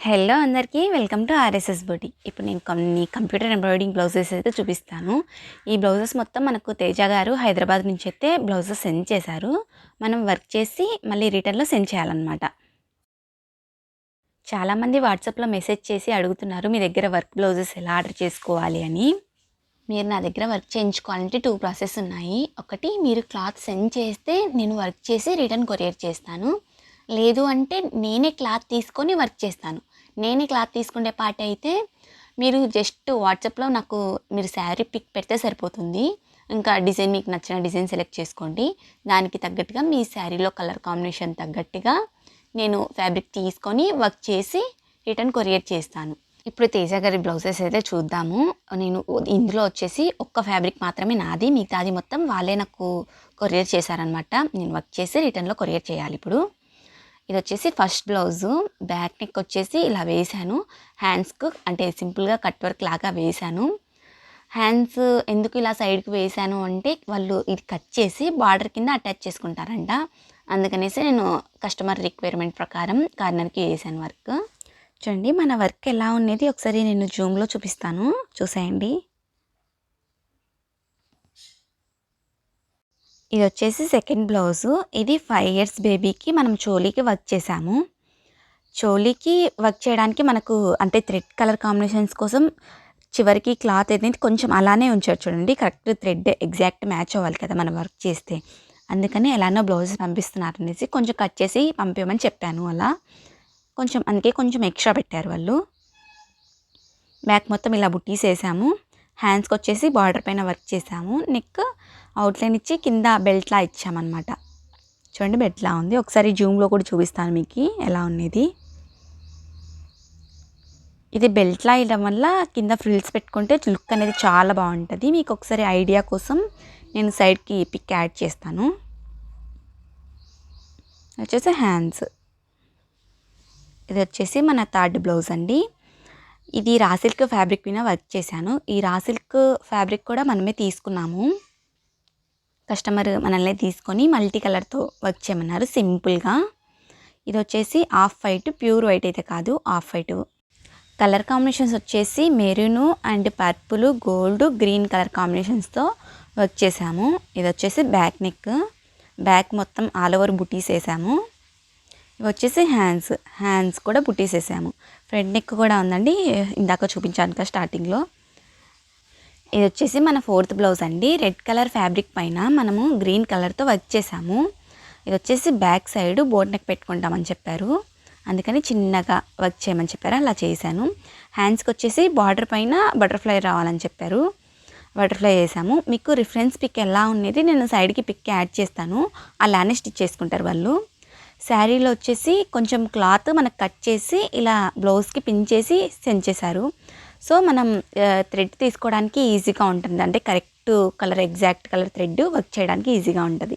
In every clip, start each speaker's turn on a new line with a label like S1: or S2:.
S1: Hello అందరికీ welcome to RSS బూటీ. ఇప్పుడు నేను కొన్ని కంప్యూటర్ ఎంబ్రాయిడింగ్ బ్లౌజెస్ అయితే చూపిస్తాను. ఈ బ్లౌజెస్ మొత్తం మనకు తేజ గారు హైదరాబాద్ నుంచి అయితే బ్లౌజెస్ సెండ్ చేశారు. మనం వర్క్ చేసి మళ్ళీ రిటర్న్లో సెండ్ చేయాలన్నమాట. చాలామంది వాట్సాప్లో మెసేజ్ చేసి అడుగుతున్నారు మీ దగ్గర వర్క్ బ్లౌజెస్ ఎలా ఆర్డర్ చేసుకోవాలి అని. మీరు నా దగ్గర వర్క్ చేయించుకోవాలంటే 2 ప్రాసెస్ ఉన్నాయి. ఒకటి, మీరు క్లాత్ సెండ్ చేస్తే నేను వర్క్ చేసి రిటర్న్ కొరియర్ చేస్తాను. లేదు అంటే నేనే క్లాత్ తీసుకొని వర్క్ చేస్తాను. నేనే క్లాత్ తీసుకునే పార్ట్ అయితే మీరు జస్ట్ వాట్సాప్లో నాకు మీరు శారీ పిక్ పెడితే సరిపోతుంది. ఇంకా డిజైన్ మీకు నచ్చిన డిజైన్ సెలెక్ట్ చేసుకోండి. దానికి తగ్గట్టుగా మీ శారీలో కలర్ కాంబినేషన్ తగ్గట్టుగా నేను ఫ్యాబ్రిక్ తీసుకొని వర్క్ చేసి రిటర్న్ కొరియర్ చేస్తాను. ఇప్పుడు తేజ గారి బ్లౌజెస్ అయితే చూద్దాము. నేను ఇందులో వచ్చేసి ఒక్క ఫ్యాబ్రిక్ మాత్రమే నాది, మిగతాది మొత్తం వాళ్ళే నాకు కొరియర్ చేశారనమాట. నేను వర్క్ చేసి రిటర్న్లో కొరియర్ చేయాలి. ఇప్పుడు ఇది వచ్చేసి ఫస్ట్ బ్లౌజు. బ్యాక్ నెక్ వచ్చేసి ఇలా వేశాను. హ్యాండ్స్కు అంటే సింపుల్గా కట్ వర్క్ లాగా వేశాను. హ్యాండ్స్ ఎందుకు ఇలా సైడ్కి వేశాను అంటే వాళ్ళు ఇది కట్ చేసి బార్డర్ కింద అటాచ్ చేసుకుంటారంట. అందుకనేసి నేను కస్టమర్ రిక్వైర్మెంట్ ప్రకారం కార్నర్కి వేసాను వర్క్. చూడండి మన వర్క్ ఎలా ఉన్నది ఒకసారి నేను జూమ్లో చూపిస్తాను, చూసేయండి. ఇది వచ్చేసి సెకండ్ బ్లౌజు. ఇది 5 years బేబీకి మనం చోలీకి వర్క్ చేసాము. చోలీకి వర్క్ చేయడానికి మనకు అంటే థ్రెడ్ కలర్ కాంబినేషన్స్ కోసం చివరికి క్లాత్ అనేది కొంచెం అలానే ఉంచారు చూడండి. కరెక్ట్ థ్రెడ్ ఎగ్జాక్ట్ మ్యాచ్ అవ్వాలి కదా మనం వర్క్ చేస్తే. అందుకని ఎలానో బ్లౌజ్ పంపిస్తున్నారు అనేసి కొంచెం కట్ చేసి పంపించమని చెప్పాను. అలా కొంచెం అందుకే కొంచెం ఎక్స్ట్రా పెట్టారు వాళ్ళు. బ్యాక్ మొత్తం ఇలా బుట్టీస్ వేసాము. హ్యాండ్స్కి వచ్చేసి బార్డర్ పైన వర్క్ చేసాము. నెక్ అవుట్లైన్ ఇచ్చి కింద బెల్ట్లా ఇచ్చామన్నమాట. చూడండి బెల్ట్లా ఉంది. ఒకసారి జూమ్లో కూడా చూపిస్తాను మీకు ఎలా ఉన్నది. ఇది బెల్ట్లా ఇవ్వడం వల్ల కింద ఫ్రిల్స్ పెట్టుకుంటే లుక్ అనేది చాలా బాగుంటుంది. మీకు ఒకసారి ఐడియా కోసం నేను సైడ్కి పిక్ యాడ్ చేస్తాను. వచ్చేసి హ్యాండ్స్. ఇది వచ్చేసి మన థర్డ్ బ్లౌజ్ అండి. ఇది రా సిల్క్ ఫ్యాబ్రిక్ మీద వర్క్ చేశాను. ఈ రా సిల్క్ ఫ్యాబ్రిక్ కూడా మనమే తీసుకున్నాము. కస్టమర్ మనల్ని తీసుకొని మల్టీ కలర్తో వర్క్ చేయమన్నారు సింపుల్గా. ఇది వచ్చేసి ఆఫ్ వైట్, ప్యూర్ వైట్ అయితే కాదు, ఆఫ్ వైట్. కలర్ కాంబినేషన్స్ వచ్చేసి maroon and purple, gold, green colour కాంబినేషన్స్తో వర్క్ చేసాము. ఇది వచ్చేసి బ్యాక్ నెక్. బ్యాక్ మొత్తం ఆల్ ఓవర్ బుటీస్ వేసాము. ఇవి వచ్చేసి హ్యాండ్స్ కూడా బుటీస్ వేసాము. ఫ్రంట్ నెక్ కూడా ఉందండి, ఇందాక చూపించాను కదా స్టార్టింగ్లో. ఇది వచ్చేసి మన ఫోర్త్ బ్లౌజ్ అండి. రెడ్ కలర్ ఫ్యాబ్రిక్ పైన మనము గ్రీన్ కలర్తో వర్క్ చేసాము. ఇది వచ్చేసి బ్యాక్ సైడ్ బోట్ నెక్ పెట్టుకుంటామని చెప్పారు, అందుకని చిన్నగా వర్క్ చేయమని చెప్పారు, అలా చేశాను. హ్యాండ్స్కి వచ్చేసి బార్డర్ పైన బటర్ఫ్లై రావాలని చెప్పారు, బటర్ఫ్లై వేసాము. మీకు రిఫరెన్స్ పిక్ ఎలా ఉన్నది నేను సైడ్కి పిక్ యాడ్ చేస్తాను, అలానే స్టిచ్ చేసుకుంటారు వాళ్ళు. శారీలో వచ్చేసి కొంచెం క్లాత్ మనకు కట్ చేసి ఇలా బ్లౌజ్కి పిన్ చేసి సెండ్ చేశారు. సో మనం థ్రెడ్ తీసుకోవడానికి ఈజీగా ఉంటుంది, అంటే correct colour exact colour thread work చేయడానికి ఈజీగా ఉంటుంది.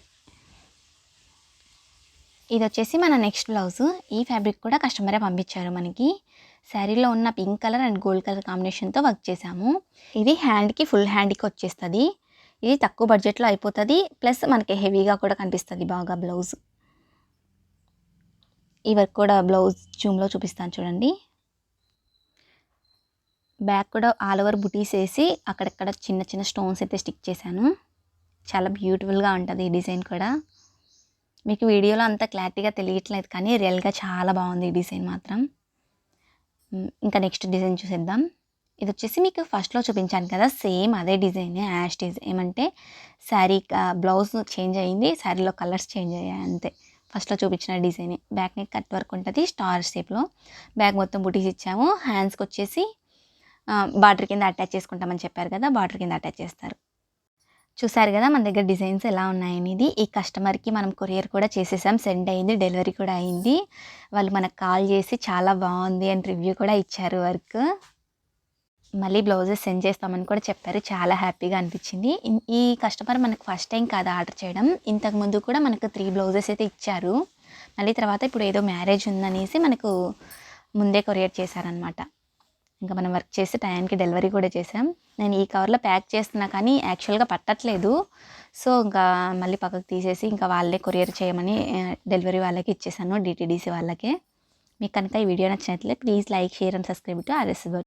S1: ఇది వచ్చేసి మన నెక్స్ట్ బ్లౌజ్. ఈ ఫ్యాబ్రిక్ కూడా కస్టమరే పంపించారు మనకి. శారీలో ఉన్న pink colour and gold colour కాంబినేషన్తో వర్క్ చేసాము. ఇది హ్యాండ్కి ఫుల్ హ్యాండ్కి వచ్చేస్తుంది. ఇది తక్కువ బడ్జెట్లో అయిపోతుంది, ప్లస్ మనకి హెవీగా కూడా కనిపిస్తుంది బాగా బ్లౌజ్. ఈ వర్క్ కూడా బ్లౌజ్ జూమ్లో చూపిస్తాను చూడండి. బ్యాక్ కూడా ఆల్ ఓవర్ బుటీస్ వేసి అక్కడక్కడ చిన్న చిన్న స్టోన్స్ అయితే స్టిక్ చేశాను. చాలా బ్యూటిఫుల్గా ఉంటుంది ఈ డిజైన్ కూడా. మీకు వీడియోలో అంత క్లారిటీగా తెలియట్లేదు కానీ రియల్గా చాలా బాగుంది ఈ డిజైన్ మాత్రం. ఇంకా నెక్స్ట్ డిజైన్ చూసేద్దాం. ఇది వచ్చేసి మీకు ఫస్ట్లో చూపించాను కదా, సేమ్ అదే డిజైన్ యాష్ డిజైన్. ఏమంటే శారీ బ్లౌజ్ చేంజ్ అయ్యింది, శారీలో కలర్స్ చేంజ్ అయ్యాయి అంతే. ఫస్ట్లో చూపించిన డిజైనే. బ్యాక్ నెక్ కట్ వర్క్ ఉంటుంది స్టార్ షేప్లో. బ్యాక్ మొత్తం బుటీస్ ఇచ్చాము. హ్యాండ్స్కి వచ్చేసి బార్డర్ కింద అటాచ్ చేసుకుంటామని చెప్పారు కదా, బార్డర్ కింద అటాచ్ చేస్తారు. చూసారు కదా మన దగ్గర డిజైన్స్ ఎలా ఉన్నాయనేది. ఈ కస్టమర్కి మనం కొరియర్ కూడా చేసేసాం, సెండ్ అయింది, డెలివరీ కూడా అయింది. వాళ్ళు మనకు కాల్ చేసి చాలా బాగుంది అని రివ్యూ కూడా ఇచ్చారు వర్క్. మళ్ళీ బ్లౌజెస్ సెండ్ చేస్తామని కూడా చెప్పారు. చాలా హ్యాపీగా అనిపించింది. ఈ కస్టమర్ మనకు ఫస్ట్ టైం కాదు ఆర్డర్ చేయడం, ఇంతకుముందు కూడా మనకు 3 బ్లౌజెస్ అయితే ఇచ్చారు. మళ్ళీ తర్వాత ఇప్పుడు ఏదో మ్యారేజ్ ఉందనేసి మనకు ముందే కొరియర్ చేశారనమాట. ఇంకా మనం వర్క్ చేసి టైంకి డెలివరీ కూడా చేసాం. నేను ఈ కవర్లో ప్యాక్ చేస్తున్నా కానీ యాక్చువల్గా పట్టట్లేదు. సో ఇంకా మళ్ళీ పక్కకు తీసేసి ఇంకా వాళ్ళే కొరియర్ చేయమని డెలివరీ వాళ్ళకి ఇచ్చేసాను, డిటీడీసీ వాళ్ళకే. మీకు కనుక ఈ వీడియో నచ్చినట్లయితే please like share and subscribe to RS